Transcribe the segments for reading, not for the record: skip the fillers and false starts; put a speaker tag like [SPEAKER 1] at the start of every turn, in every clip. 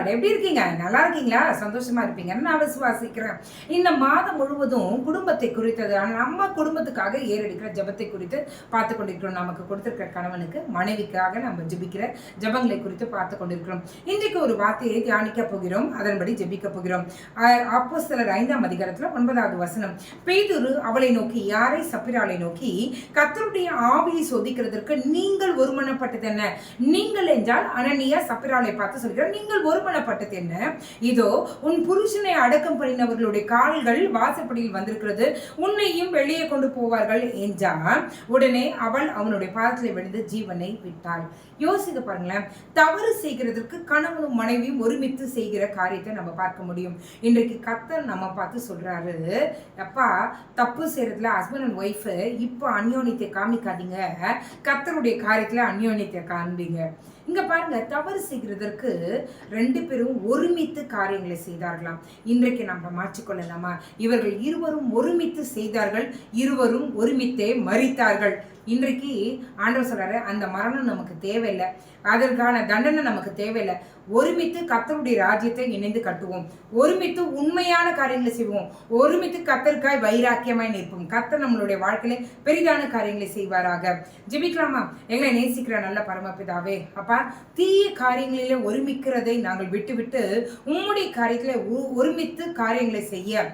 [SPEAKER 1] God, எப்படி இருக்கீங்க? நல்லா இருக்கீங்களா? சந்தோஷமா இருப்பீங்கன்னு நான் விசுவாசிக்கிறேன். இந்த மாதம் முழுவதும் குடும்பத்தை குறித்தது, நம்ம குடும்பத்துக்காக ஏறெடுக்கிற ஜெபத்தை குறித்து பார்த்து கொண்டிருக்கிறோம். நமக்கு கொடுத்திருக்கிற கணவனுக்கு, மனைவிக்காக நம்ம ஜெபிக்கிற ஜெபங்களை குறித்து பார்த்து கொண்டிருக்கிறோம். இன்றைக்கு ஒரு வார்த்தையை தியானிக்க போகிறோம், அதன்படி ஜெபிக்க போகிறோம். அப்போஸ்தலர் 5ஆம் அதிகாரத்தில் 9வது வசனம். பேதுரு அவளை நோக்கி, யாரை? சப்பிராளை நோக்கி, கர்த்தருடைய ஆவியை சோதிக்கிறதற்கு நீங்கள் ஒருமனப்பட்டது என்ன? நீங்கள் என்றால் அனனியா சப்பிராளை பார்த்து சொல்கிறார், நீங்கள் ஒருமனப்பட்டது என்ன? இதோ உன் புருஷனை அடக்கம் பண்ணினவர்களுடைய கால்கள் வாசப்படியில் வந்திருக்கிறது, உன்னையும் வெளியே கொண்டு போவார்கள் என்றார். உடனே அவள் அவனுடைய பாதத்தில் விழுந்து ஜீவனை விட்டாள். யோசிக்க பாருங்களேன், தவறு செய்கிறதற்கு கணவனும் மனைவியும் ஒருமித்து செய்கிற காரியத்தை நம்ம பார்க்க முடியும். இன்றைக்கு கர்த்தர் நம்ம பார்த்து சொல்றாரு, அப்பா தப்பு செய்யறதுல ஹஸ்பண்ட் அண்ட் ஒய்ஃப் இப்போ அந்யோன்யத்தை காமிக்காதீங்க, கர்த்தருடைய காரியத்துல அந்யோன்யத்தை காண்பீங்க. இங்க பாருங்க, தவறு செய்கிறதற்கு 2 பேரும் ஒருமித்து காரியங்களை செய்தார்களாம். இன்றைக்கு நம்ம மாற்றிக்கொள்ளலாமா? இவர்கள் இருவரும் ஒருமித்து செய்தார்கள், இருவரும் ஒருமித்தே மரித்தார்கள். இன்றைக்கு ஆண்டவர் சொல்றாரு, அந்த மரணம் நமக்கு தேவையில்லை, அதற்கான தண்டனை நமக்கு தேவையில்லை. ஒருமித்து கர்த்தருடைய ராஜ்யத்தை இணைந்து கட்டுவோம், ஒருமித்து உண்மையான காரியங்களை செய்வோம், ஒருமித்து கர்த்தருக்காய் வைராக்கியமாய் நிற்போம். கர்த்தர் நம்மளுடைய வாழ்க்கையில பெரிதான காரியங்களை செய்வாராக. ஜெபிக்கலாமா? எங்களை நேசிக்கிற நல்ல பரமபிதாவே, அப்பா தீய காரியங்களிலே ஒருமிக்கிறதை நாங்கள் விட்டுவிட்டு உம்முடைய காரியத்திலே ஒருமித்து காரியங்களை செய்ய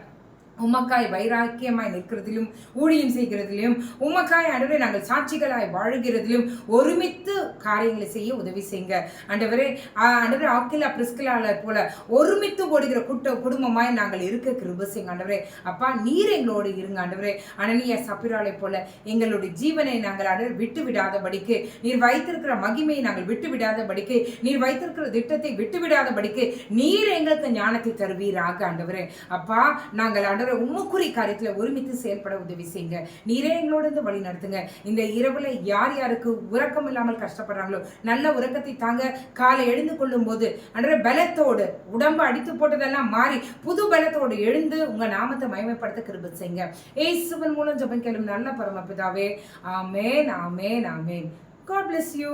[SPEAKER 1] உமக்காய் வைராக்கியமாய் நிற்கிறதிலும் ஊழியம் செய்கிறதிலும் உமக்காய் ஆண்டவரே நாங்கள் சாட்சிகளாய் வாழுகிறதிலும் ஒருமித்து காரியங்களை செய்ய உதவி செய்யுங்க ஆண்டவரே. ஆண்டவரே, ஆக்கிலா பிரிஸ்கிலால போல ஒருமித்து ஓடுகிற குடும்பமாய் நாங்கள் இருக்க கிருபை செய்யுங்க ஆண்டவரே. அப்பா நீர் எங்களோடு இருங்க ஆண்டவரே. அனனியா சப்பிராளை போல எங்களுடைய ஜீவனை நாங்கள் ஆண்டவர் விட்டு விடாதபடிக்கு, நீர் வைத்திருக்கிற மகிமையை நாங்கள் விட்டு விடாதபடிக்கு, நீர் வைத்திருக்கிற திட்டத்தை விட்டு விடாதபடிக்கு நீர் எங்களுக்கு ஞானத்தை தருவீராக ஆண்டவரே. அப்பா நாங்கள் ஆண்டவரை உம்முக்குரிய காரியத்துல ஒருமித்து செயல்பட உதவி செய்யுங்க. நீரே எங்களோட இருந்து வழி நடத்துங்க. இந்த இரவுல யார் யாருக்கு உறக்கம் இல்லாமல் கஷ்டப்படுறாங்களோ நல்ல உறக்கத்தை தாங்க. காலை எழுந்து கொள்ளும் போது ஆண்டவரே பலத்தோடு, உடம்பு அடித்து போட்டதெல்லாம் மாறி புது பலத்தோடு எழுந்து உங்க நாமத்தை மகிமைப்படுத்த கிருபை செய்யுங்க. இயேசுவின் மூலம் ஜெபம் கேளும் நல்ல பரமபிதாவே. ஆமென், ஆமென், ஆமென். God bless you.